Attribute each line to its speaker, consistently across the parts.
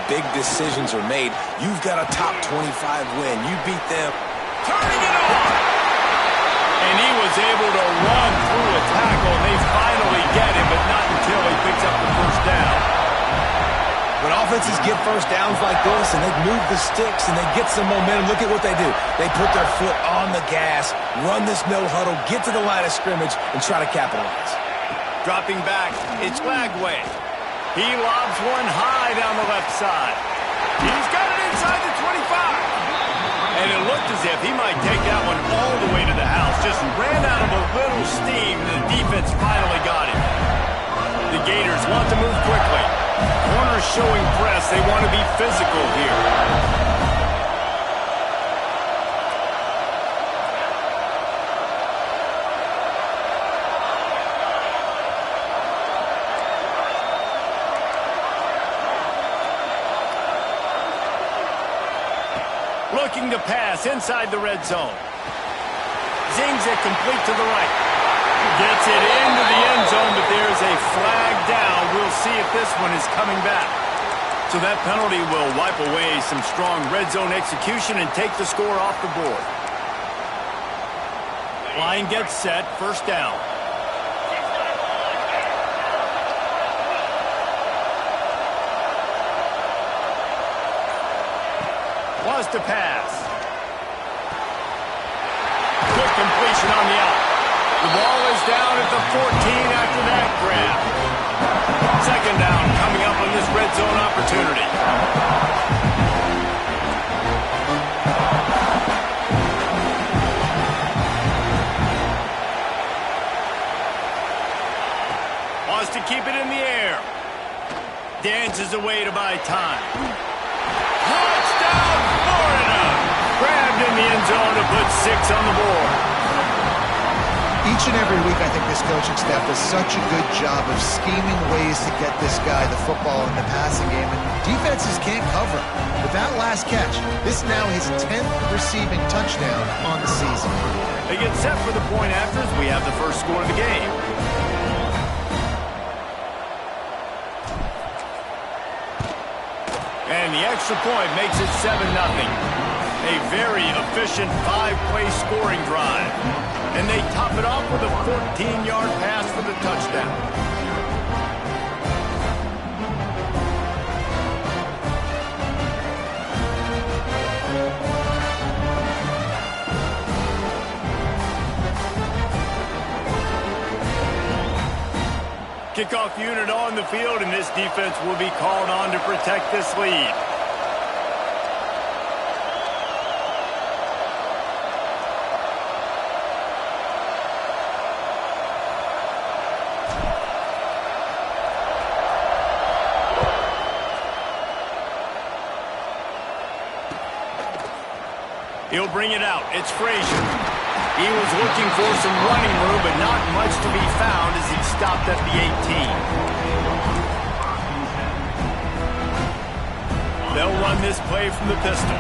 Speaker 1: big decisions are made, you've got a top 25 win. You beat them.
Speaker 2: Turning it on! And he was able to run through a tackle. They finally get him, but not until he picks up the first down.
Speaker 1: When offenses get first downs like this and they move the sticks and they get some momentum, look at what they do. They put their foot on the gas, run this no huddle, get to the line of scrimmage, and try to capitalize.
Speaker 2: Dropping back, it's Lagway. He lobs one high down the left side. He's got it inside the 25. And it looked as if he might take that one all the way to the house. Just ran out of a little steam, and the defense finally got him. The Gators want to move quickly. Corners showing press. They want to be physical here. Looking to pass inside the red zone. Zings it complete to the right. Gets it into the end zone, but there's a flag down. We'll see if this one is coming back. So that penalty will wipe away some strong red zone execution and take the score off the board. Line gets set, first down. Was to pass. Good completion on the out. The ball is down at the 14 after that grab. Second down coming up on this red zone opportunity. Wants to keep it in the air. Dances away to buy time. Touchdown, Florida! Grabbed in the end zone to put 6 on the board.
Speaker 3: Each and every week, I think this coaching staff does such a good job of scheming ways to get this guy the football in the passing game, and defenses can't cover. With that last catch, this now his 10th receiving touchdown on the season.
Speaker 2: They get set for the point after as we have the first score of the game. And the extra point makes it 7-0. A very efficient 5-play scoring drive. And they top it off with a 14-yard pass for the touchdown. Kickoff unit on the field, and this defense will be called on to protect this lead. He'll bring it out. It's Frazier. He was looking for some running room, but not much to be found as he stopped at the 18. They'll run this play from the pistol.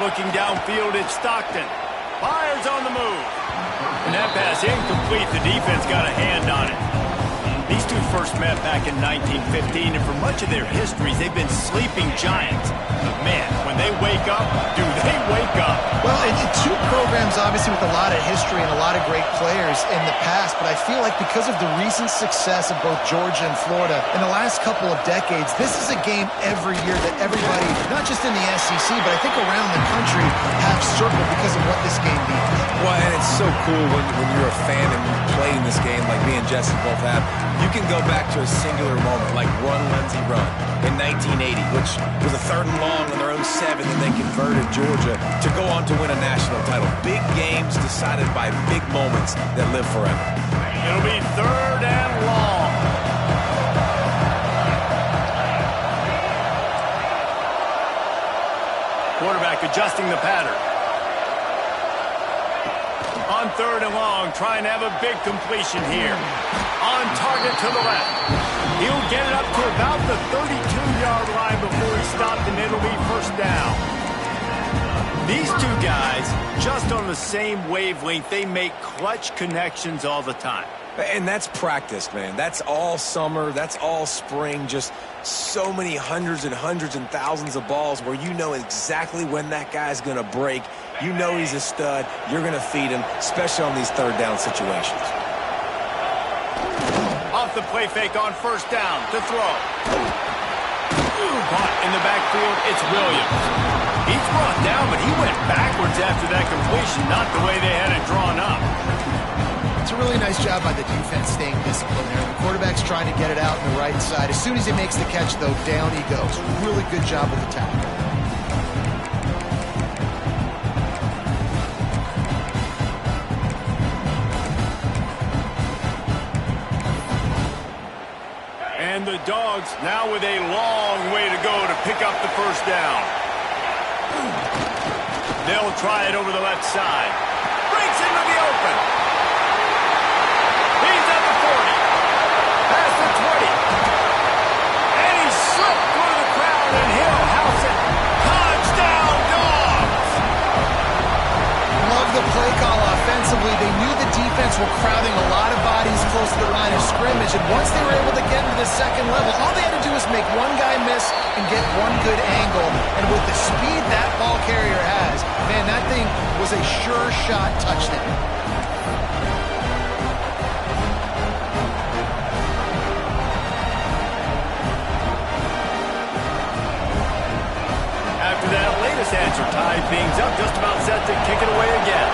Speaker 2: Looking downfield, it's Stockton. Fires on the move. And that pass incomplete. The defense got a hand on it. These two first met back in 1915, and for much of their histories, they've been sleeping giants. But man, when they wake up, do they wake up?
Speaker 3: Well, two programs obviously with a lot of history and a lot of great players in the past, but I feel like because of the recent success of both Georgia and Florida in the last couple of decades, this is a game every year that everybody, not just in the SEC, but I think around the country, have circled because of what this game means.
Speaker 1: Well, and it's so cool when you're a fan and you play in this game like me and Jesse both have. You can go back to a singular moment like Run, Lindsey, Run in 1980, which was a 3rd and long on their own 7, and they converted Georgia to go on to win a national title. Big games decided by big moments that live forever.
Speaker 2: It'll be 3rd and long. Quarterback adjusting the pattern. On 3rd and long, trying to have a big completion here. On target to the left. He'll get it up to about the 32-yard line before he stopped, and it'll be first down. These two guys, just on the same wavelength, they make clutch connections all the time.
Speaker 1: And that's practice, man. That's all summer. That's all spring. Just so many hundreds and thousands of balls where you know exactly when that guy's going to break. You know he's a stud. You're going to feed him, especially on these third down situations.
Speaker 2: Off the play fake on first down to throw. Caught in the backfield, it's Williams. He's brought down, but he went backwards after that completion, not the way they had it drawn up.
Speaker 3: It's a really nice job by the defense staying disciplined there. The quarterback's trying to get it out on the right side. As soon as he makes the catch, though, down he goes. Really good job with the tackle.
Speaker 2: And the Dogs now with a long way to go to pick up the first down. They'll try it over the left side. Breaks into the open. He's at the 40. Past the 20. And he slipped through the crowd and he'll house it. Touchdown, Dogs!
Speaker 3: Love the play call offensively. They knew the defense were crowding a lot of bodies close to the line of scrimmage, and once they were able to get into the second level, all they had to do was make one guy miss and get one good angle. And with the speed that ball carrier has, man, that thing was a sure shot touchdown.
Speaker 2: After that latest answer tied things up, just about set to kick it away again.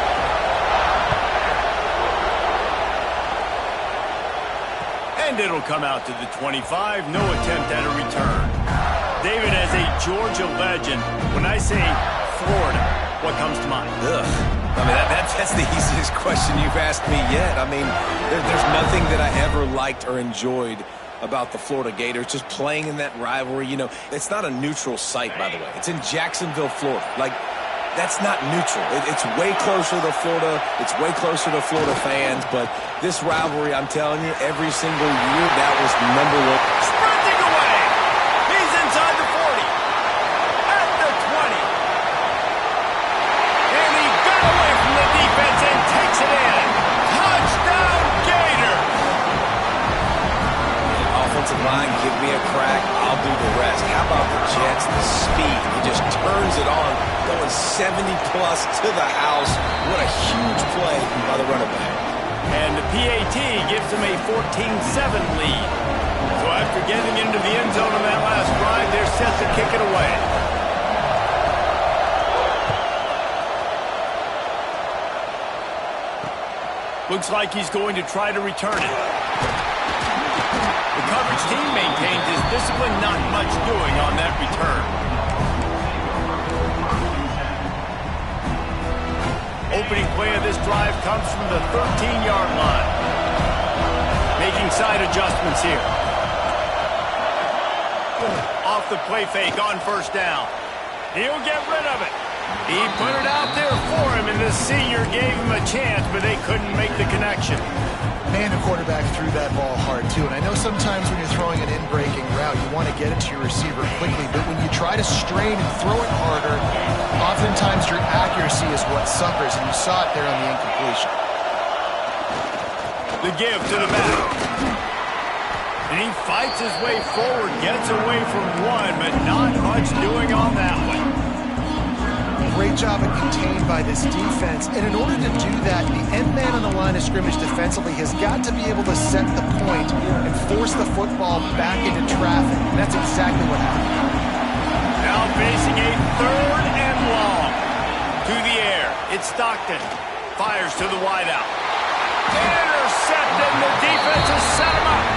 Speaker 2: And it'll come out to the 25. No attempt at a return. David, as a Georgia legend, when I say Florida, what comes to mind?
Speaker 1: Ugh. I mean, that's the easiest question you've asked me yet. I mean, there's nothing that I ever liked or enjoyed about the Florida Gators, just playing in that rivalry. You know, it's not a neutral site, by the way. It's in Jacksonville, Florida. Like, that's not neutral. It's way closer to Florida. It's way closer to Florida fans. But this rivalry, I'm telling you, every single year, that was number one.
Speaker 2: Sprinting away. He's inside the 40. At the 20. And he got away from the defense and takes it in. Touchdown, Gators.
Speaker 1: Offensive line, give me a crack, I'll do the rest. How about the Jets, the speed? He just turns it on, going 70-plus to the house. What a huge play by the running back.
Speaker 2: And the PAT gives him a 14-7 lead. So after getting into the end zone on that last drive, they're set to kick it away. Looks like he's going to try to return it. The coverage team maintains his discipline, not much doing on that return. Opening play of this drive comes from the 13-yard line. Making side adjustments here. Off the play fake on first down. He'll get rid of it. He put it out there for him, and the senior gave him a chance, but they couldn't make the connection.
Speaker 3: Man, the quarterback threw that ball hard, too. And I know sometimes when you're throwing an in-breaking route, you want to get it to your receiver quickly. But when you try to strain and throw it harder, oftentimes your accuracy is what suffers. And you saw it there on the incompletion.
Speaker 2: The give to the back. And he fights his way forward, gets away from one, but not much doing on that one.
Speaker 3: Great job at contained by this defense. And in order to do that, the end man on the line of scrimmage defensively has got to be able to set the point and force the football back into traffic. And that's exactly what happened.
Speaker 2: Now facing a third and long. To the air. It's Stockton. Fires to the wideout. Intercepted. The defense has set him up.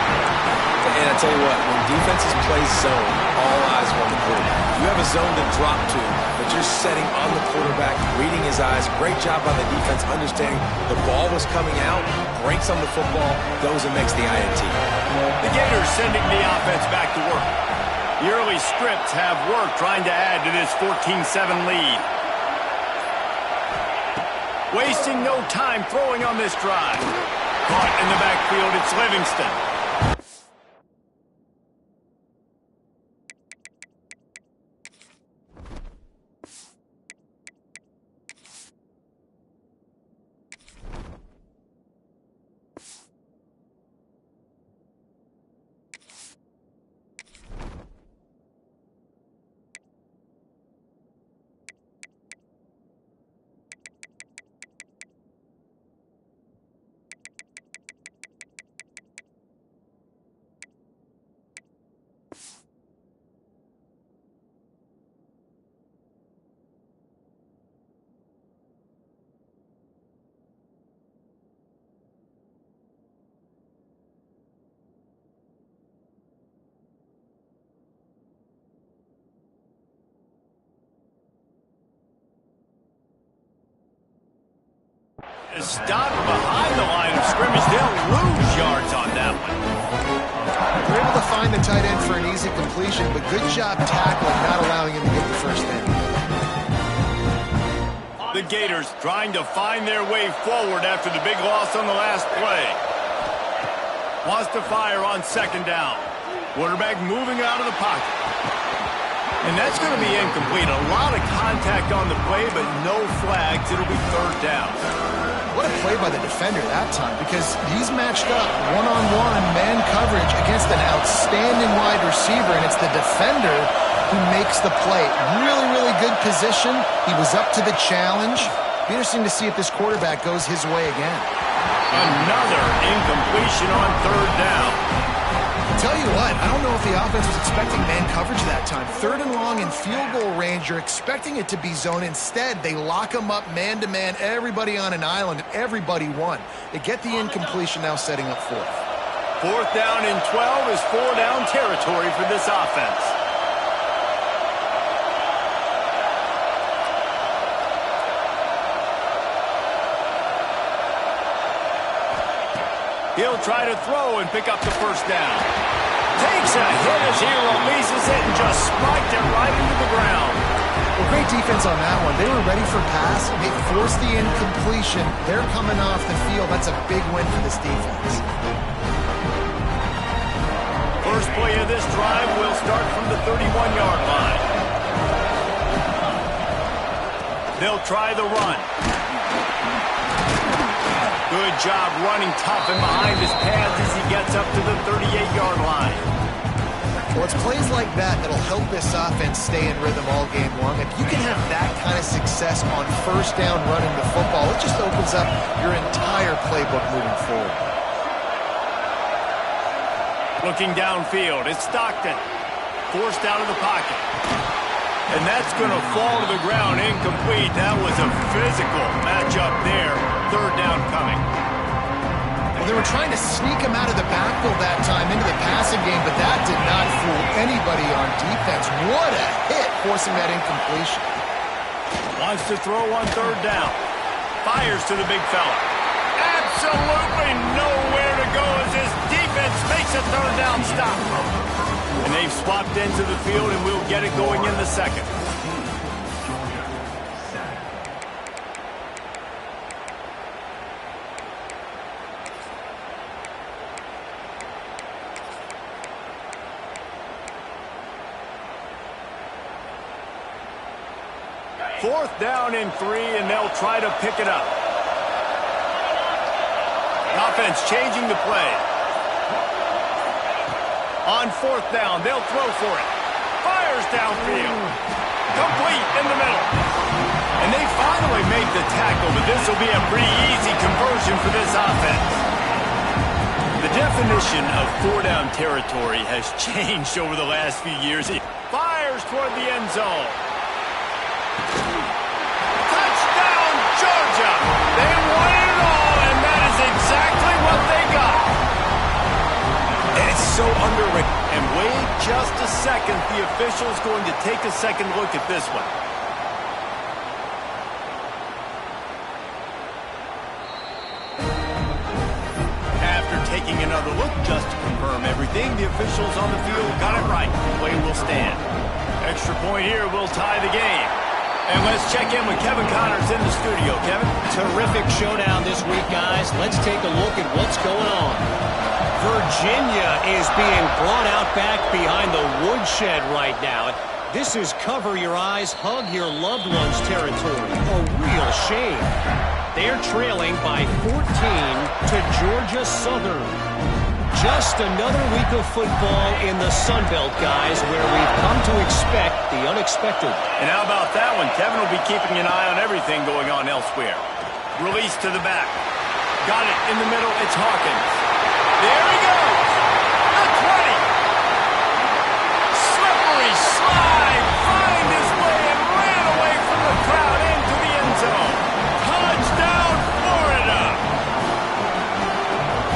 Speaker 1: And I tell you what, when defenses play zone, all eyes are on the quarterback. You have a zone to drop to, but you're setting on the quarterback, reading his eyes. Great job by the defense, understanding the ball was coming out, breaks on the football, goes and makes the INT.
Speaker 2: The Gators sending the offense back to work. The early scripts have worked trying to add to this 14-7 lead. Wasting no time throwing on this drive. Caught in the backfield, it's Livingston. stopped behind the line of scrimmage. They'll lose yards on that one.
Speaker 3: They're able to find the tight end for an easy completion, but good job tackling, not allowing him to get the first down.
Speaker 2: The Gators trying to find their way forward after the big loss on the last play. Wants to fire on second down. Quarterback moving out of the pocket. And that's going to be incomplete. A lot of contact on the play, but no flags. It'll be third down.
Speaker 3: What a play by the defender that time, because he's matched up one-on-one man coverage against an outstanding wide receiver, and it's the defender who makes the play. Really, really good position. He was up to the challenge. Be interesting to see if this quarterback goes his way again.
Speaker 2: Another incompletion on third down.
Speaker 3: I'll tell you what, I don't know if the offense was expecting man coverage that time. Third and long in field goal range, you're expecting it to be zone. Instead, they lock them up man-to-man, everybody on an island, and everybody won. They get the incompletion, now setting up fourth.
Speaker 2: Fourth down and 12 is four-down territory for this offense. He'll try to throw and pick up the first down. Takes a hit as he releases it and just spiked it right into the ground.
Speaker 3: Well, great defense on that one. They were ready for pass. They forced the incompletion. They're coming off the field. That's a big win for this defense.
Speaker 2: First play of this drive will start from the 31-yard line. They'll try the run. Good job running tough and behind his pads as he gets up to the 38-yard line.
Speaker 3: Well, it's plays like that that'll help this offense stay in rhythm all game long. If you can have that kind of success on first down running the football, it just opens up your entire playbook moving forward.
Speaker 2: Looking downfield, it's Stockton. Forced out of the pocket. And that's going to fall to the ground incomplete. That was a physical matchup there. Third down coming.
Speaker 3: Well, they were trying to sneak him out of the backfield that time into the passing game, but that did not fool anybody on defense. What a hit, forcing that incompletion.
Speaker 2: Wants to throw on third down. Fires to the big fella. Absolutely nowhere to go as this defense makes a third down stop. And they've swapped into the field, and we'll get it going in the second. Fourth down and 3, and they'll try to pick it up. Offense changing the play. On fourth down, they'll throw for it. Fires downfield. Complete in the middle. And they finally make the tackle, but this will be a pretty easy conversion for this offense. The definition of four-down territory has changed over the last few years. He fires toward the end zone. Touchdown, Georgia! They won it all, and that is exactly what they got.
Speaker 1: And it's so underrated.
Speaker 2: And wait just a second. The official's going to take a second look at this one. After taking another look just to confirm everything, the officials on the field got it right. Play will stand. Extra point here will tie the game. And let's check in with Kevin Connors in the studio. Kevin?
Speaker 4: Terrific showdown this week, guys. Let's take a look at what's going on. Virginia is being brought out back behind the woodshed right now. This is cover your eyes, hug your loved ones territory. A real shame. They're trailing by 14 to Georgia Southern. Just another week of football in the Sun Belt, guys, where we've come to expect the unexpected.
Speaker 2: And how about that one? Kevin will be keeping an eye on everything going on elsewhere. Release to the back. Got it in the middle. It's Hawkins. There he goes. The 20. Slippery slide. Find his way and ran away from the crowd into the end zone. Touchdown, Florida.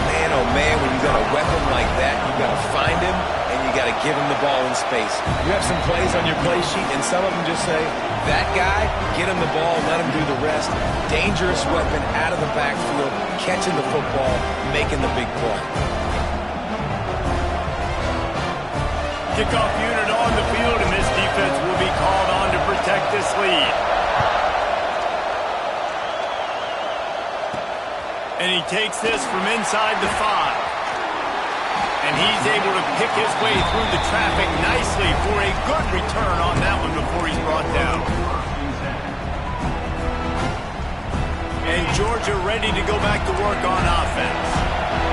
Speaker 1: Man, oh man, when you got a weapon like that, you got to find him and you got to give him the ball in space. You have some plays on your play sheet, and some of them just say, that guy, get him the ball, let him do the rest. Dangerous weapon out of the backfield, catching the football, making the big play.
Speaker 2: Kickoff unit on the field, and this defense will be called on to protect this lead. And he takes this from inside the 5. And he's able to pick his way through the traffic nicely for a good return on that one before he's brought down. And Georgia ready to go back to work on offense.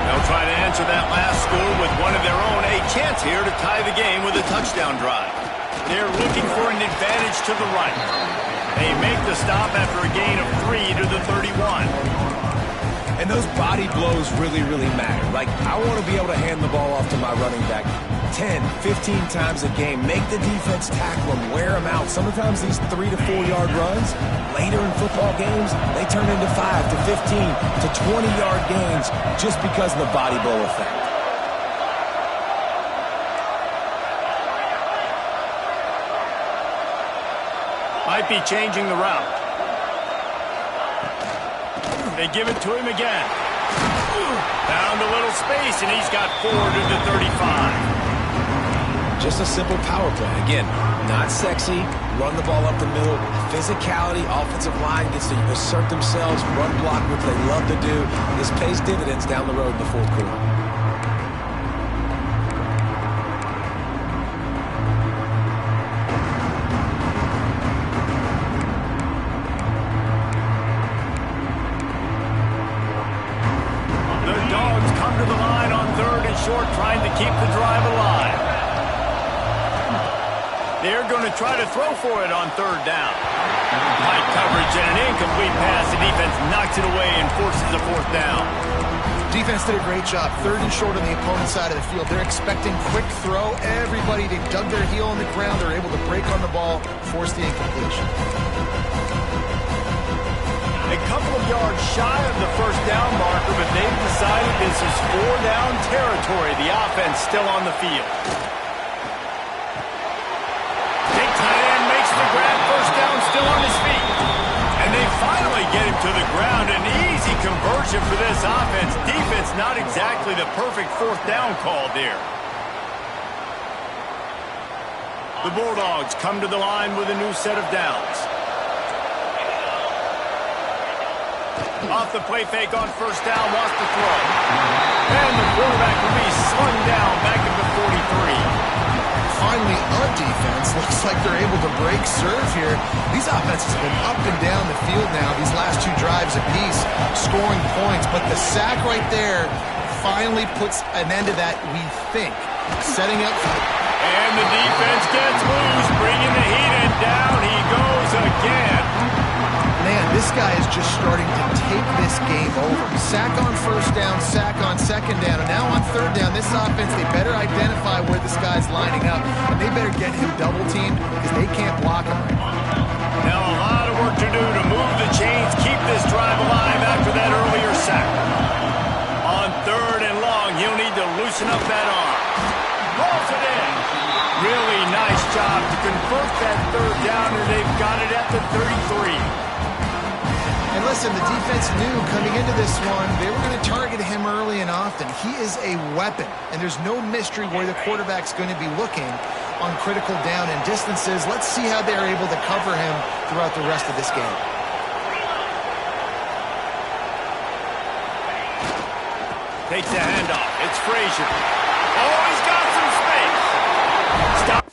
Speaker 2: They'll try to answer that last score with one of their own. A chance here to tie the game with a touchdown drive. They're looking for an advantage to the right. They make the stop after a gain of 3 to the 31.
Speaker 1: And those body blows really, really matter. Like, I want to be able to hand the ball off to my running back 10, 15 times a game. Make the defense tackle him, wear him out. Sometimes these 3 to 4 yard runs, later in football games, they turn into 5 to 15 to 20-yard gains just because of the body blow effect.
Speaker 2: Might be changing the route. They give it to him again. Found a little space, and he's got 4 to the 35.
Speaker 1: Just a simple power play. Again, not sexy. Run the ball up the middle. Physicality, offensive line gets to assert themselves, run block, which they love to do. This pays dividends down the road in the fourth quarter.
Speaker 2: Trying to keep the drive alive. They're going to try to throw for it on 3rd down. Tight coverage and an incomplete pass. The defense knocks it away and forces a 4th down.
Speaker 3: Defense did a great job. 3rd and short on the opponent's side of the field. They're expecting quick throw. Everybody, they dug their heel on the ground. They're able to break on the ball, force the incompletion.
Speaker 2: A couple of yards shy of the 1st down marker, but they've decided this is 4 down territory. The offense still on the field. Big tight end makes the grab. 1st down, still on his feet. And they finally get him to the ground. An easy conversion for this offense. Defense not exactly the perfect 4th down call there. The Bulldogs come to the line with a new set of downs. Off the play fake on 1st down, lost the throw. And the quarterback will be slung down back at the 43.
Speaker 3: Finally, on defense, looks like they're able to break serve here. These offenses have been up and down the field now, these last 2 drives apiece, scoring points. But the sack right there finally puts an end to that, we think. Setting up for...
Speaker 2: And the defense gets loose, bringing the heat, and down he goes again.
Speaker 3: Man, this guy is just starting to take this game over. Sack on 1st down, sack on 2nd down, and now on 3rd down, this offense, they better identify where this guy's lining up, and they better get him double-teamed because they can't block him right now.
Speaker 2: Now a lot of work to do to move the chains, keep this drive alive after that earlier sack. On 3rd and long, he'll need to loosen up that arm. Rolls it in. Really nice job to convert that 3rd down, and they've got it at the 33.
Speaker 3: And listen, the defense knew coming into this one, they were going to target him early and often. He is a weapon, and there's no mystery where the quarterback's going to be looking on critical down and distances. Let's see how they're able to cover him throughout the rest of this game.
Speaker 2: Takes the handoff. It's Frazier. Oh, he's got some space. Stop.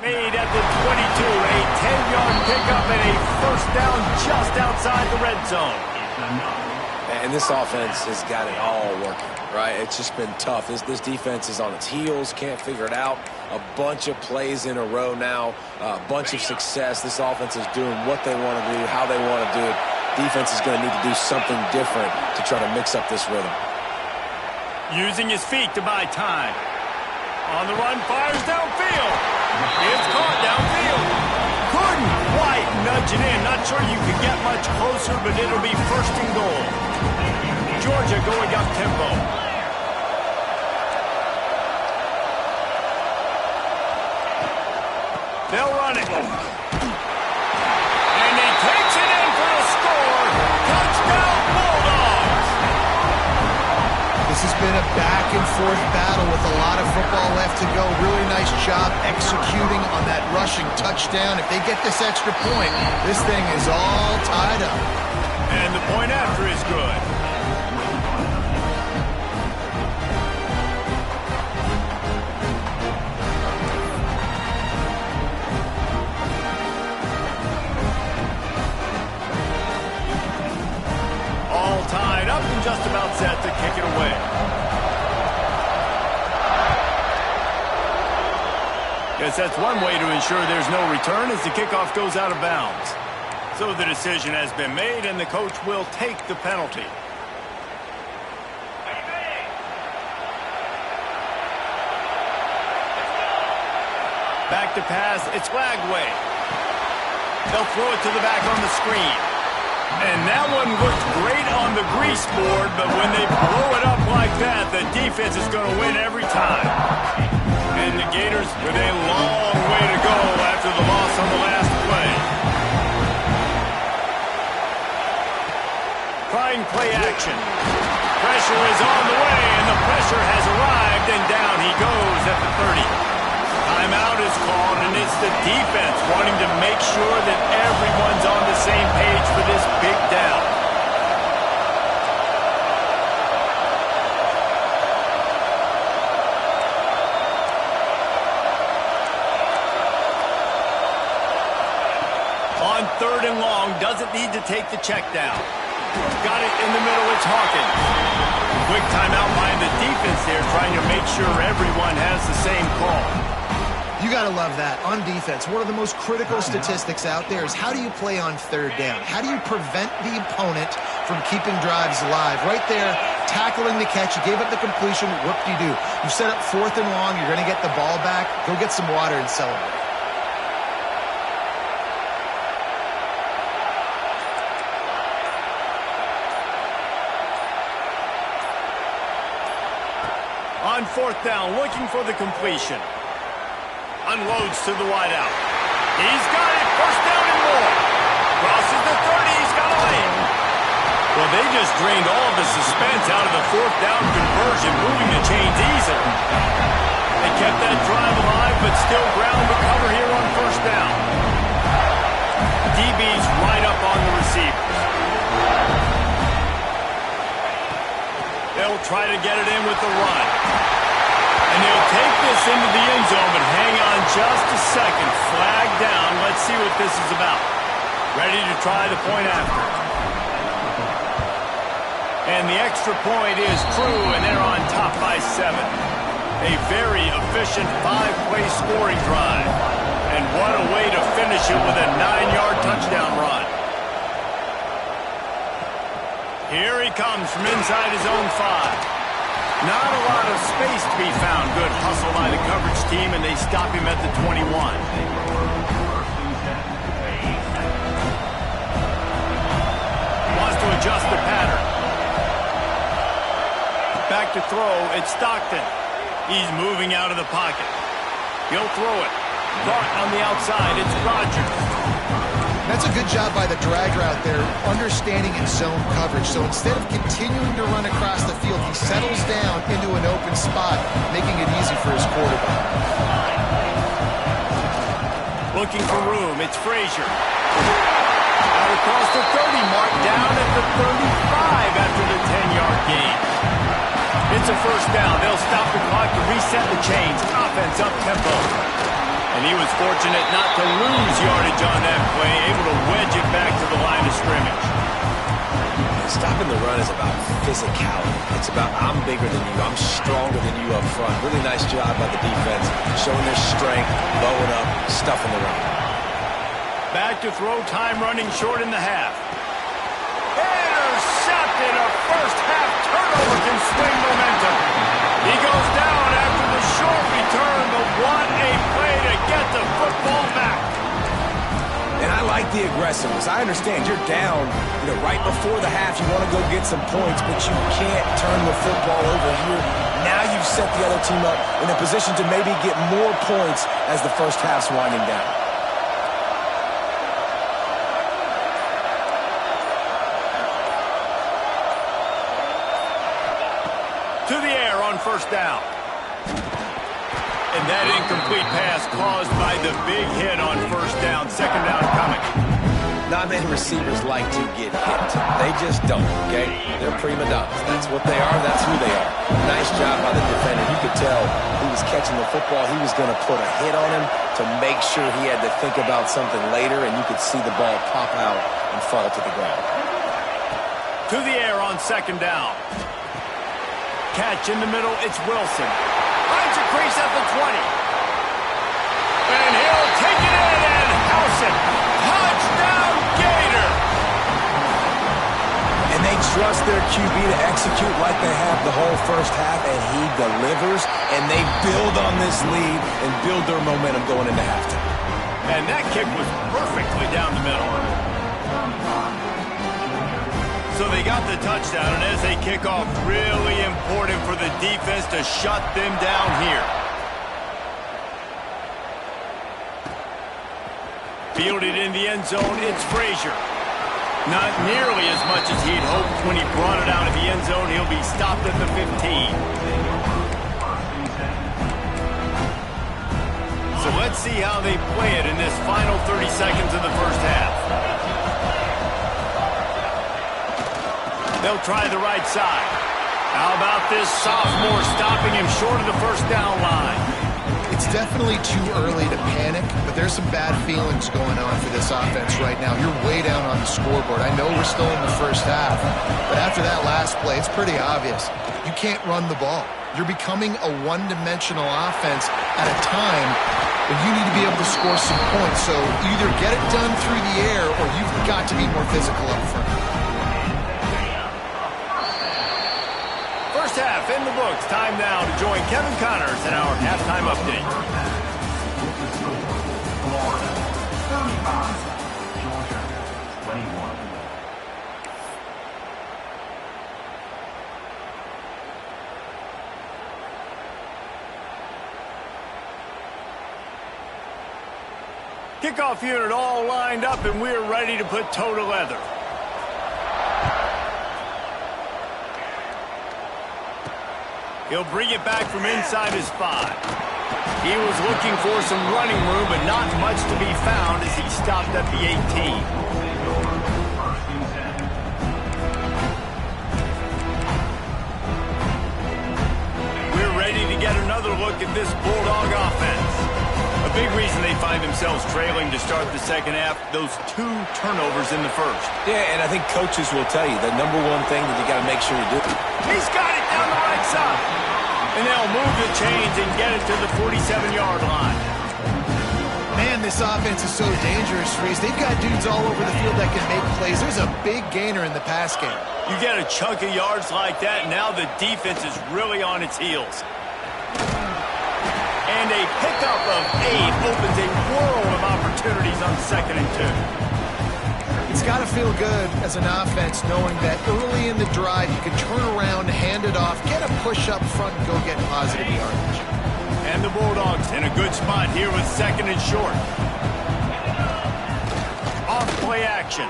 Speaker 2: Made at the 22, a 10-yard pickup and a 1st down just outside the red zone.
Speaker 1: And this offense has got it all working. right? It's just been tough. This defense is on its heels, can't figure it out. A bunch of plays in a row now, a bunch of success. This offense is doing what they want to do, how they want to do it. Defense is going to need to do something different to try to mix up this rhythm.
Speaker 2: Using his feet to buy time. On the run, fires downfield. It's caught downfield. Couldn't quite nudge it in. Not sure you could get much closer, but it'll be first and goal. Georgia going up tempo. They'll run it. And he takes it in for a score. Touchdown, Bulldogs.
Speaker 3: This has been a back-and-forth battle with a lot of football left to go. Really nice job executing on that rushing touchdown. If they get this extra point, this thing is all tied up.
Speaker 2: And the point after is good. All tied up and just about set to kick it away. Guess that's one way to ensure there's no return as the kickoff goes out of bounds. So the decision has been made and the coach will take the penalty. Back to pass, it's Lagway. They'll throw it to the back on the screen. And that one looked great on the grease board, but when they blow it up like that, the defense is going to win every time. And the Gators with a long way to go after the loss on the last play. Trying play action. Pressure is on the way, and the pressure has arrived, and down he goes at the 30. Timeout is called, and it's the defense wanting to make sure that everyone's on the same page for this big down. On third and long, doesn't need to take the check down. Got it in the middle, it's Hawkins. Quick timeout by the defense there, trying to make sure everyone has the same call.
Speaker 3: You got to love that. On defense, one of the most critical statistics out there is how do you play on third down? How do you prevent the opponent from keeping drives alive? Right there, tackling the catch. You gave up the completion. Whoop-de-doo. You set up fourth and long. You're going to get the ball back. Go get some water and celebrate.
Speaker 2: On fourth down, looking for the completion. Unloads to the wideout. He's got it. First down and more. Crosses the 30. He's got a lane. Well, they just drained all of the suspense out of the fourth down conversion, moving the chains easily. They kept that drive alive, but still ground to cover here on first down. DB's right up on the receivers. They'll try to get it in with the run. And they'll take this into the end zone, but hang on just a second. Flag down. Let's see what this is about. Ready to try the point after. And the extra point is true, and they're on top by 7. A very efficient 5-play scoring drive. And what a way to finish it with a 9-yard touchdown run. Here he comes from inside his own 5. Not a lot of space to be found. Good hustle by the coverage team, and they stop him at the 21. Wants to adjust the pattern. Back to throw. It's Stockton. He's moving out of the pocket. He'll throw it. Caught on the outside. It's Rodgers.
Speaker 3: That's a good job by the dragger out there, understanding his zone coverage. So instead of continuing to run across the field, he settles down into an open spot, making it easy for his quarterback.
Speaker 2: Looking for room, it's Frazier. Out across the 30 mark, down at the 35 after the 10-yard gain. It's a first down. They'll stop the clock to reset the chains. Offense up tempo. And he was fortunate not to lose yardage on that play, able to wedge it back to the line of scrimmage.
Speaker 1: Stopping the run is about physicality. It's about I'm bigger than you, I'm stronger than you up front. Really nice job by the defense, showing their strength, bowing up, stuffing the run.
Speaker 2: Back to throw, time running short in the half. Intercepted, a first half turnover can swing momentum. He goes down after the short return, but what a play to get the football back.
Speaker 1: And I like the aggressiveness. I understand you're down, right before the half. You want to go get some points, but you can't turn the football over here. Now you've set the other team up in a position to maybe get more points as the first half's winding down.
Speaker 2: To the air on first down. And that incomplete pass caused by the big hit on first down. Second down coming.
Speaker 1: Not many receivers like to get hit. They just don't, okay? They're prima donnas. That's what they are. That's who they are. Nice job by the defender. You could tell he was catching the football. He was going to put a hit on him to make sure he had to think about something later, and you could see the ball pop out and fall to the ground.
Speaker 2: To the air on second down. Catch in the middle. It's Wilson. Finds a crease at the 20. And he'll take it in and house it. Touchdown, Gator!
Speaker 1: And they trust their QB to execute like they have the whole first half, and he delivers, and they build on this lead and build their momentum going into halftime.
Speaker 2: And that kick was perfectly down the middle. So they got the touchdown, and as they kick off, really important for the defense to shut them down here. Fielded in the end zone, it's Frazier. Not nearly as much as he'd hoped when he brought it out of the end zone. He'll be stopped at the 15. So let's see how they play it in this final 30 seconds of the first half. They'll try the right side. How about this sophomore stopping him short of the first down line?
Speaker 3: It's definitely too early to panic, but there's some bad feelings going on for this offense right now. You're way down on the scoreboard. I know we're still in the first half, but after that last play, it's pretty obvious. You can't run the ball. You're becoming a one-dimensional offense at a time when you need to be able to score some points. So either get it done through the air or you've got to be more physical up front.
Speaker 2: First half in the books. Time now to join Kevin Connors in our halftime update.
Speaker 5: Florida, 35. Georgia, 21.
Speaker 2: Kickoff unit all lined up, and we're ready to put toe to leather. He'll bring it back from inside his 5. He was looking for some running room, but not much to be found as he stopped at the 18. We're ready to get another look at this Bulldog offense. A big reason they find themselves trailing to start the second half, those 2 turnovers in the first.
Speaker 1: Yeah, and I think coaches will tell you the number one thing that you got to make sure you do.
Speaker 2: He's got it down the right side. And they'll move the chains and get it to the 47-yard line.
Speaker 3: Man, this offense is so dangerous, Reese. They've got dudes all over the field that can make plays. There's a big gainer in the pass game.
Speaker 2: You get a chunk of yards like that, now the defense is really on its heels. And a pickup of 8 opens a world of opportunities on 2nd and 2.
Speaker 3: It's got to feel good as an offense knowing that early in the drive you can turn around, hand it off, get a push up front, and go get positive yardage.
Speaker 2: And the Bulldogs in a good spot here with 2nd and short. Off play action.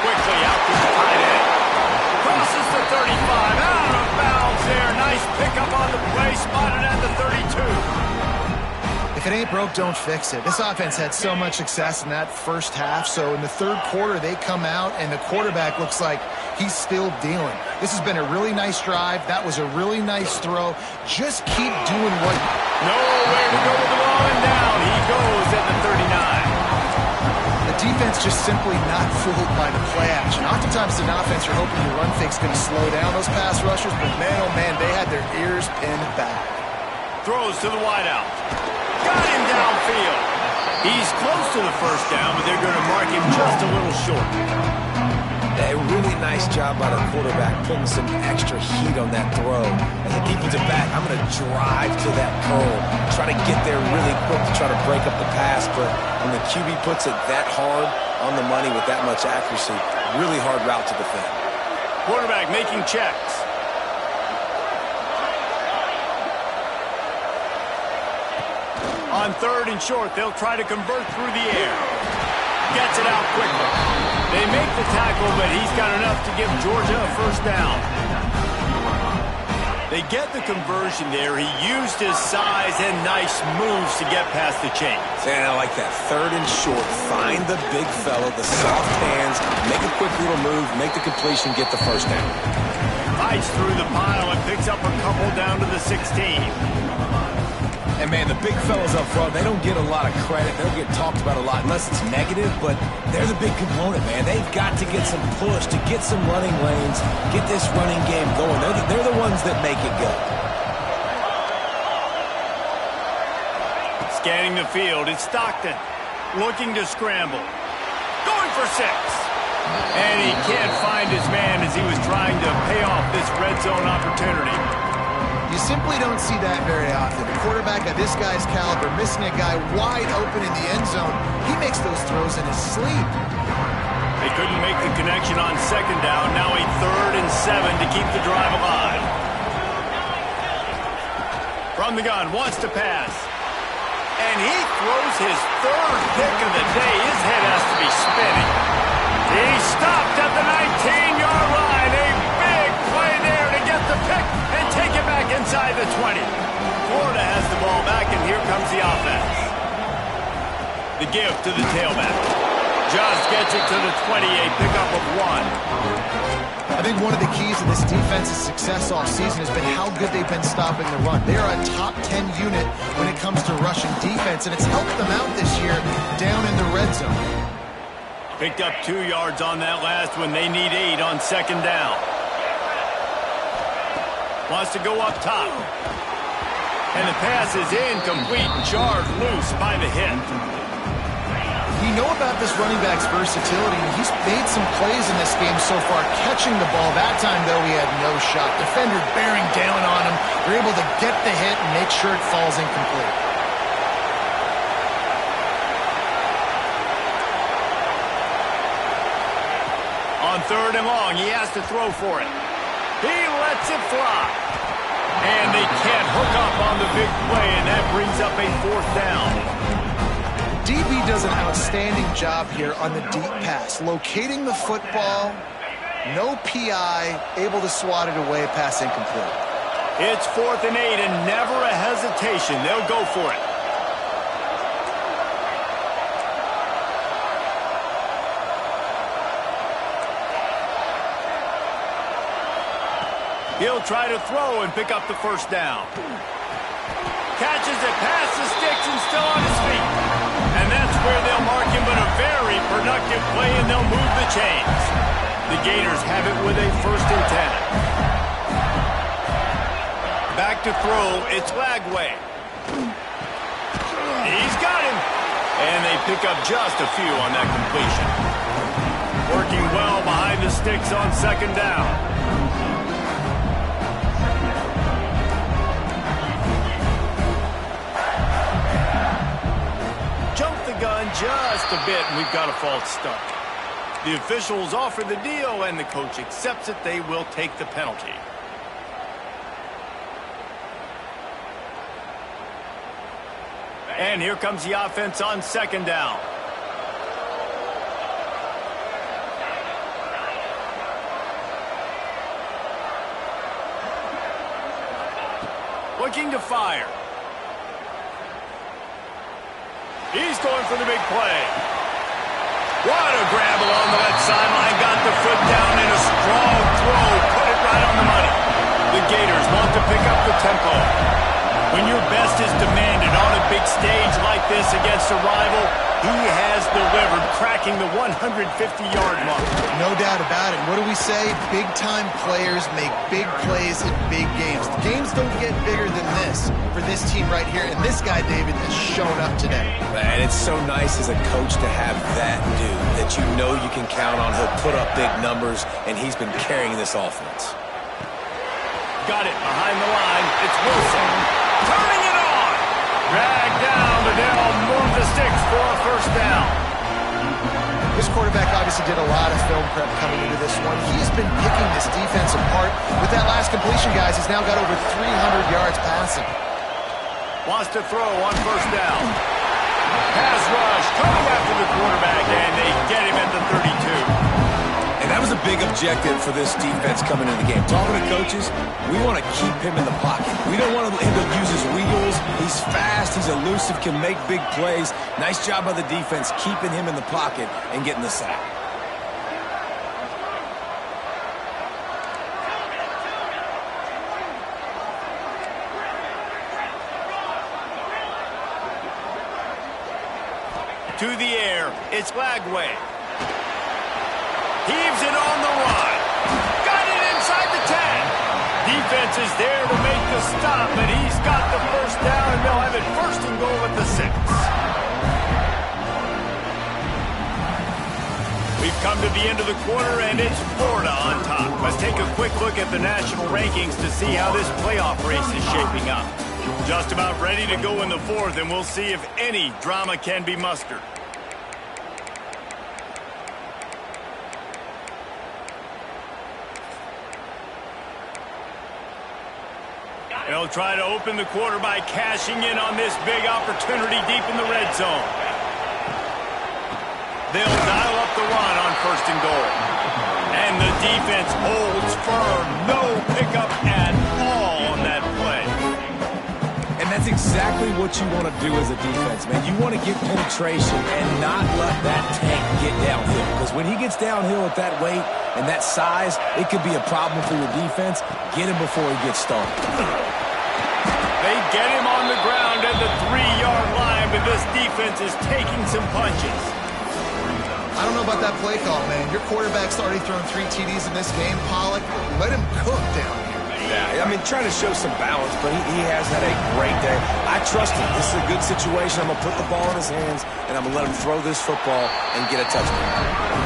Speaker 2: Quickly out to the tight end. Crosses the 35, out of bounds there. Nice pickup on the play, spotted at the 32.
Speaker 3: If it ain't broke, don't fix it. This offense had so much success in that first half, so in the third quarter they come out and the quarterback looks like he's still dealing. This has been a really nice drive. That was a really nice throw. Just keep doing what...
Speaker 2: Nowhere to go with the ball, and down he goes at the 39.
Speaker 3: The defense just simply not fooled by the play action. Oftentimes, an offense, you're hoping the run fake's going to slow down those pass rushers, but man, oh man, they had their ears pinned back.
Speaker 2: Throws to the wideout. Got him downfield. He's close to the first down, but they're going to mark him just a little short.
Speaker 1: A really nice job by the quarterback putting some extra heat on that throw. As a defensive back, I'm going to drive to that curl, try to get there really quick to try to break up the pass, but when the QB puts it that hard on the money with that much accuracy, really hard route to defend.
Speaker 2: Quarterback making checks. On 3rd and short, they'll try to convert through the air. Gets it out quickly. They make the tackle, but he's got enough to give Georgia a first down. They get the conversion there. He used his size and nice moves to get past the chains.
Speaker 1: And I like that. 3rd and short. Find the big fella, the soft hands, make a quick little move, make the completion, get the first down.
Speaker 2: Fights through the pile and picks up a couple down to the 16.
Speaker 1: And, man, the big fellas up front, they don't get a lot of credit. They don't get talked about a lot unless it's negative, but they're the big component, man. They've got to get some push, to get some running lanes, get this running game going. They're the ones that make it go.
Speaker 2: Scanning the field, it's Stockton. Looking to scramble. Going for 6. And he can't find his man as he was trying to pay off this red zone opportunity.
Speaker 3: You simply don't see that very often. A quarterback of this guy's caliber missing a guy wide open in the end zone. He makes those throws in his sleep.
Speaker 2: They couldn't make the connection on 2nd down. Now a 3rd and 7 to keep the drive alive. From the gun, wants to pass. And he throws his 3rd pick of the day. His head has to be spinning. He stopped at the 19-yard line. A big play there to get the pick and take it back inside the 20. Florida has the ball back, and here comes the offense. The give to the tailback. Just gets it to the 28, pickup of 1.
Speaker 3: I think one of the keys to this defense's success all season has been how good they've been stopping the run. They are a top 10 unit when it comes to rushing defense, and it's helped them out this year down in the red zone.
Speaker 2: Picked up 2 yards on that last one. They need 8 on 2nd down. Wants to go up top. And the pass is incomplete and charged loose by the hit.
Speaker 3: You know about this running back's versatility, and he's made some plays in this game so far, catching the ball. That time, though, he had no shot. Defender bearing down on him. They're able to get the hit and make sure it falls incomplete.
Speaker 2: On 3rd and long, he has to throw for it. He lets it fly. And they can't hook up on the big play, and that brings up a 4th down.
Speaker 3: DB does an outstanding job here on the deep pass, locating the football, no PI, able to swat it away, pass incomplete.
Speaker 2: It's 4th and 8, and never a hesitation. They'll go for it. He'll try to throw and pick up the first down. Catches it past the sticks and still on his feet. And that's where they'll mark him, but a very productive play, and they'll move the chains. The Gators have it with a 1st and 10. Back to throw, it's Lagway. He's got him. And they pick up just a few on that completion. Working well behind the sticks on 2nd down. Gun just a bit, and we've got a false start. The officials offer the deal, and the coach accepts it. They will take the penalty. And here comes the offense on 2nd down. Looking to fire. He's going for the big play. What a grab along the left sideline. Got the foot down in a strong throw. Put it right on the money. The Gators want to pick up the tempo. When your best is demanded on a big stage like this against a rival, He has delivered, cracking the 150-yard mark.
Speaker 3: No doubt about it. What do we say? Big-time players make big plays in big games. The games don't get bigger than this for this team right here, and this guy, David, has shown up today.
Speaker 1: Man, it's so nice as a coach to have that dude that you know you can count on. He'll put up big numbers, and he's been carrying this offense.
Speaker 2: Got it behind the line. It's Wilson. Turning it on. Dragged down, but they'll move the sticks for a first down.
Speaker 3: This quarterback obviously did a lot of film prep coming into this one. He's been picking this defense apart. With that last completion, guys, he's now got over 300 yards passing.
Speaker 2: Wants to throw on first down. Pass rush coming after the quarterback, and they get him at the 32.
Speaker 1: And that was a big objective for this defense coming into the game. Talking to coaches, we want to keep him in the pocket. We don't want him to use his wheels. He's fast, he's elusive, can make big plays. Nice job by the defense keeping him in the pocket and getting the sack.
Speaker 2: To the air, it's Lagway. Heaves it on the run. Got it inside the 10. Defense is there to make the stop, but he's got the first down, and they'll have it first and goal at the 6. We've come to the end of the quarter, and it's Florida on top. Let's take a quick look at the national rankings to see how this playoff race is shaping up. Just about ready to go in the 4th, and we'll see if any drama can be mustered. They'll try to open the quarter by cashing in on this big opportunity deep in the red zone. They'll dial up the run on first and goal. And the defense holds firm. No pickup at all on that play.
Speaker 1: And that's exactly what you want to do as a defense, man. You want to get penetration and not let that tank get downhill. Because when he gets downhill at that weight and that size, it could be a problem for your defense. Get him before he gets started.
Speaker 2: They get him on the ground at the 3-yard line, but this defense is taking some punches.
Speaker 3: I don't know about that play call, man. Your quarterback's already thrown 3 TDs in this game, Pollock. Let him cook down here.
Speaker 1: Yeah, I mean, trying to show some balance, but he has had a great day. I trust him. This is a good situation. I'm going to put the ball in his hands, and I'm going to let him throw this football and get a touchdown.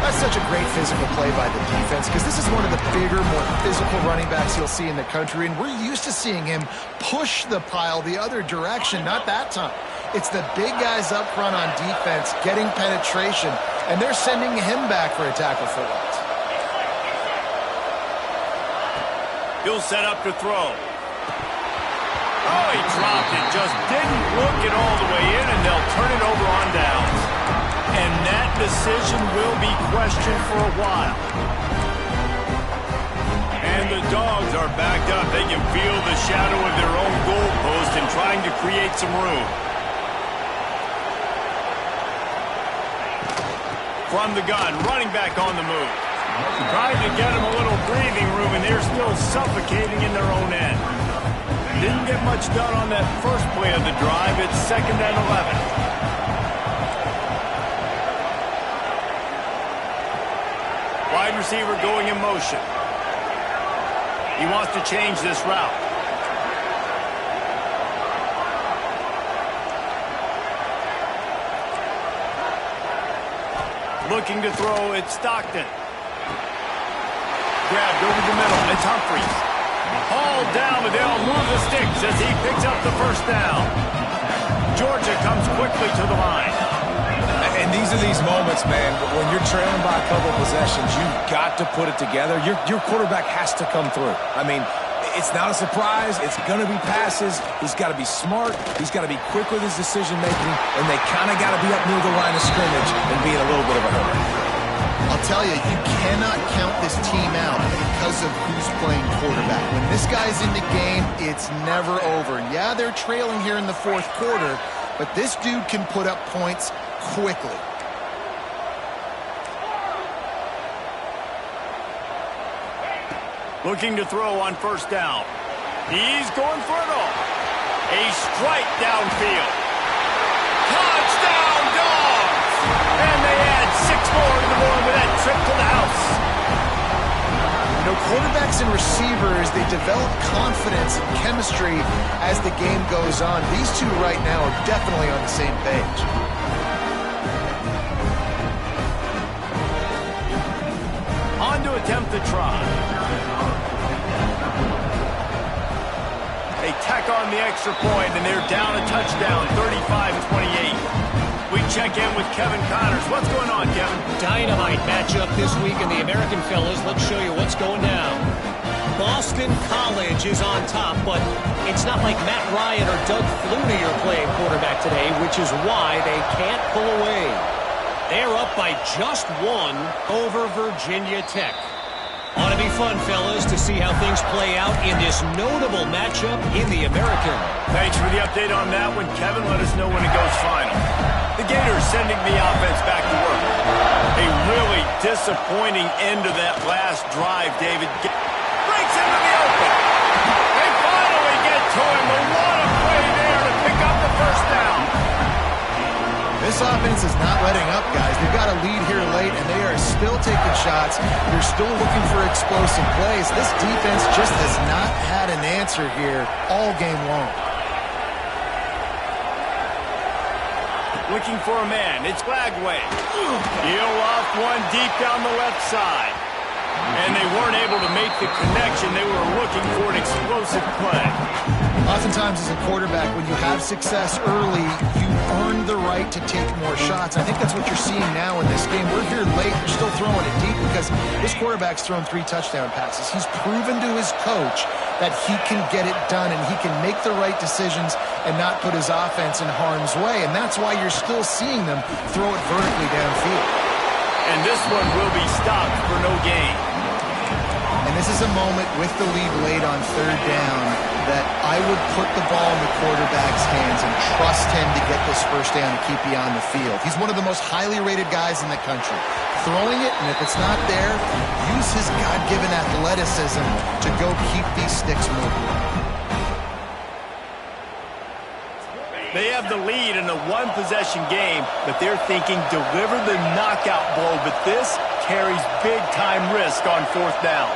Speaker 3: That's such a great physical play by the defense because this is one of the bigger, more physical running backs you'll see in the country, and we're used to seeing him push the pile the other direction, not that time. It's the big guys up front on defense getting penetration, and they're sending him back for a tackle for loss.
Speaker 2: He'll set up to throw. Oh, he dropped it. Just didn't look it all the way in, and they'll turn it over on downs. And that decision will be questioned for a while. And the Dogs are backed up. They can feel the shadow of their own goalpost and trying to create some room. From the gun, running back on the move. Trying to get them a little breathing room, and they're still suffocating in their own end. Didn't get much done on that first play of the drive. It's 2nd and 11. Wide receiver going in motion. He wants to change this route. Looking to throw, it's Stockton. Grabbed over the middle, it's Humphries. Hauled down, but they'll move the sticks as he picks up the first down. Georgia comes quickly to the line.
Speaker 1: And these are these moments, man, when you're trailing by a couple of possessions, you've got to put it together. Your quarterback has to come through. I mean, it's not a surprise. It's going to be passes. He's got to be smart. He's got to be quick with his decision-making, and they kind of got to be up near the line of scrimmage and be in a little bit of a hurry.
Speaker 3: I'll tell you, you cannot count this team out because of who's playing quarterback. When this guy's in the game, it's never over. Yeah, they're trailing here in the 4th quarter, but this dude can put up points quickly.
Speaker 2: Looking to throw on first down. He's going for it all. A strike downfield. Touchdown, Dogs! more to the board with that trip to the house.
Speaker 3: You know, quarterbacks and receivers, they develop confidence and chemistry as the game goes on. These two right now are definitely on the same page.
Speaker 2: On to attempt the try. They tack on the extra point, and they're down a touchdown, 35-28. We check in with Kevin Connors. What's going on, Kevin?
Speaker 4: Dynamite matchup this week in the American, fellas. Let's show you what's going down. Boston College is on top, but it's not like Matt Ryan or Doug Flutie are playing quarterback today, which is why they can't pull away. They're up by just one over Virginia Tech. Ought to be fun, fellas, to see how things play out in this notable matchup in the American.
Speaker 2: Thanks for the update on that one, Kevin. Let us know when it goes final. The Gators sending the offense back to work. A really disappointing end to that last drive, David. Breaks into the open. They finally get to him. A lot of play there to pick up the first down.
Speaker 3: This offense is not letting up, guys. They've got a lead here late, and they are still taking shots. They're still looking for explosive plays. This defense just has not had an answer here all game long.
Speaker 2: Looking for a man. It's Lagway. He'll off one deep down the left side. And they weren't able to make the connection. They were looking for an explosive play.
Speaker 3: Oftentimes as a quarterback, when you have success early, you earn the right to take more shots. I think that's what you're seeing now in this game. We're here late. They're still throwing it deep because this quarterback's thrown 3 touchdown passes. He's proven to his coach that he can get it done and he can make the right decisions and not put his offense in harm's way. And that's why you're still seeing them throw it vertically downfield.
Speaker 2: And this one will be stopped for no gain.
Speaker 3: And this is a moment with the lead late on 3rd down that I would put the ball in the quarterback's hands and trust him to get this first down and keep you on the field. He's one of the most highly rated guys in the country. Throwing it, and if it's not there, use his God-given athleticism to go keep these sticks moving.
Speaker 2: They have the lead in a one-possession game, but they're thinking deliver the knockout blow, but this carries big-time risk on 4th down.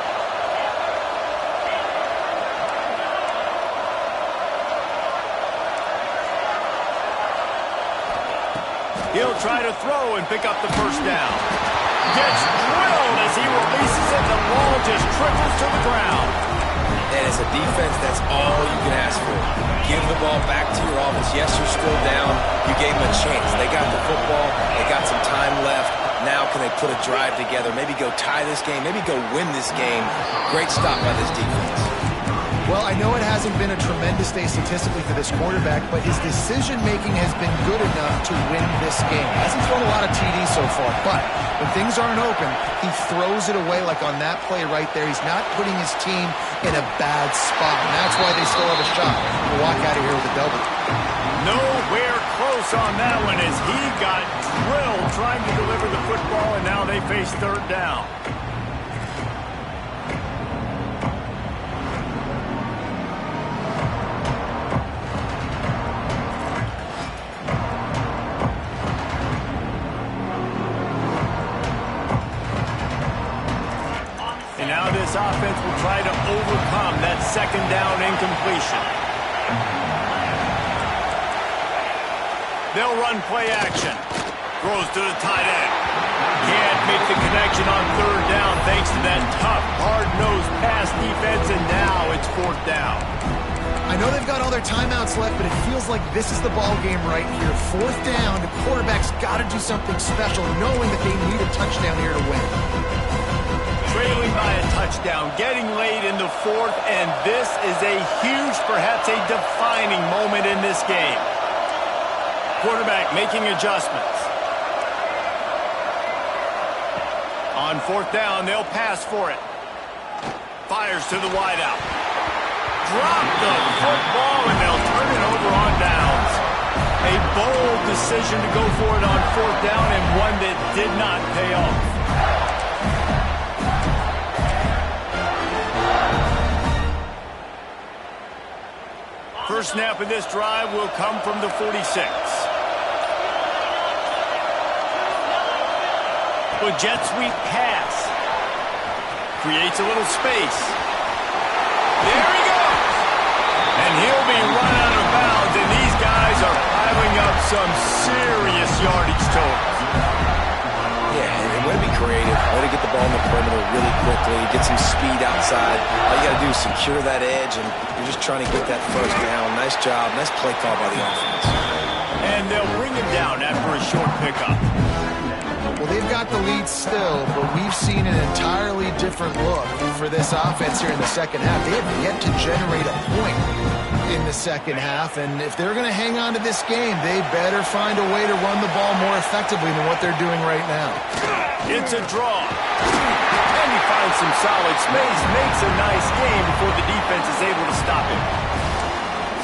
Speaker 2: He'll try to throw and pick up the first down. Gets drilled as he releases it. The ball just trickles to the ground.
Speaker 1: And as a defense, that's all you can ask for. Give the ball back to your offense. Yes, you're still down. You gave them a chance. They got the football. They got some time left. Now can they put a drive together? Maybe go tie this game. Maybe go win this game. Great stop by this defense.
Speaker 3: Well, I know it hasn't been a tremendous day statistically for this quarterback, but his decision-making has been good enough to win this game. Hasn't thrown a lot of TDs so far, but when things aren't open, he throws it away like on that play right there. He's not putting his team in a bad spot, and that's why they still have a shot to walk out of here with a double.
Speaker 2: Nowhere close on that one as he got drilled trying to deliver the football, and now they face 3rd down. This offense will try to overcome that 2nd down incompletion. They'll run play action. Throws to the tight end. Can't make the connection on 3rd down thanks to that tough, hard-nosed pass defense, and now it's 4th down.
Speaker 3: I know they've got all their timeouts left, but it feels like this is the ball game right here. 4th down, the quarterback's got to do something special, knowing that they need a touchdown here to win.
Speaker 2: Trailing by a touchdown, getting late in the 4th, and this is a huge, perhaps a defining moment in this game. Quarterback making adjustments. On 4th down, they'll pass for it. Fires to the wideout. Drop the football, and they'll turn it over on downs. A bold decision to go for it on 4th down, and one that did not pay off. First snap of this drive will come from the 46. With jet sweep pass. Creates a little space. There he goes. And he'll be run out of bounds, and these guys are piling up some serious yardage totals.
Speaker 1: Yeah, and way to be creative. Way to get the ball in the perimeter really quickly. Get some speed outside. All you got to do is secure that edge, and you're just trying to get that first down. Nice job. Nice play call by the offense.
Speaker 2: And they'll bring him down after a short pickup.
Speaker 3: Well, they've got the lead still, but we've seen an entirely different look for this offense here in the second half. They have yet to generate a point in the second half, and if they're going to hang on to this game, they better find a way to run the ball more effectively than what they're doing right now.
Speaker 2: It's a draw. And he finds some solid space, makes a nice game before the defense is able to stop him.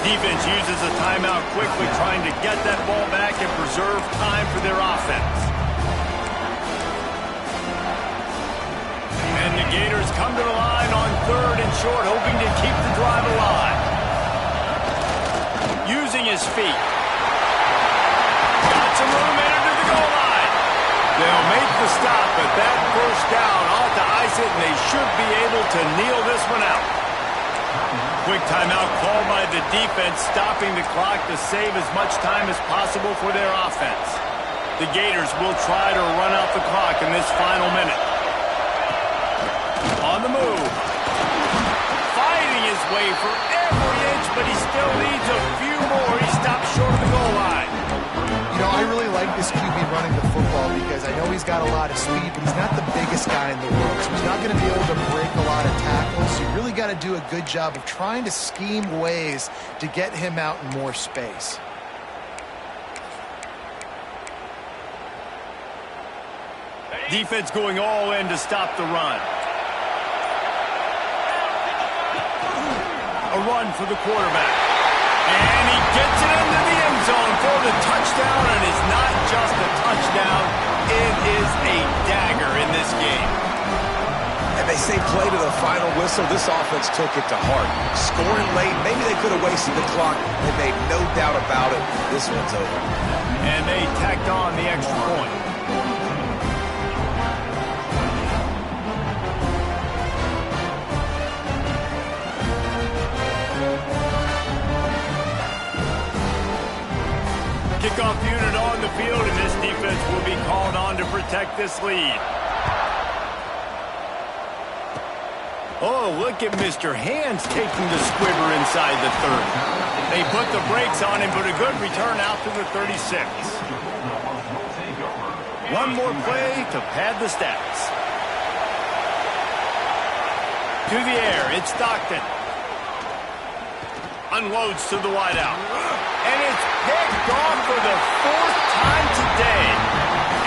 Speaker 2: Defense uses a timeout quickly, trying to get that ball back and preserve time for their offense. And the Gators come to the line on 3rd and short, hoping to keep the drive alive. Using his feet. Got some room into the goal line. They'll make the stop, but that first down ought to ice it, and they should be able to kneel this one out. Quick timeout called by the defense, stopping the clock to save as much time as possible for their offense. The Gators will try to run out the clock in this final minute. On the move. Fighting his way for every inch, but he still needs a few more. He stops short of the goal line.
Speaker 3: You know, I really like this QB running the football because I know he's got a lot of speed, but he's not the biggest guy in the world, so he's not going to be able to break a lot of tackles. So you really got to do a good job of trying to scheme ways to get him out in more space.
Speaker 2: Defense going all in to stop the run. A run for the quarterback. And he gets it into the end zone for the touchdown, and it's not just a touchdown, it is a dagger in this game.
Speaker 1: And they say play to the final whistle. This offense took it to heart. Scoring late, maybe they could have wasted the clock. They made no doubt about it. This one's over.
Speaker 2: And they tacked on the extra point. Kickoff unit on the field, and this defense will be called on to protect this lead. Oh, look at Mr. Hands taking the squibber inside the 30. They put the brakes on him, but a good return out to the 36. One more play to pad the stats. To the air, it's Stockton. Unloads to the wideout. And it's picked off for the 4th time today.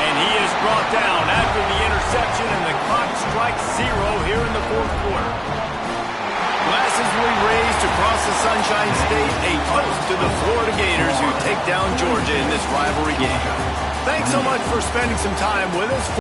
Speaker 2: And he is brought down after the interception, and the clock strikes 0 here in the 4th quarter. Glasses will be raised across the Sunshine State, a toast to the Florida Gators who take down Georgia in this rivalry game. Thanks so much for spending some time with us.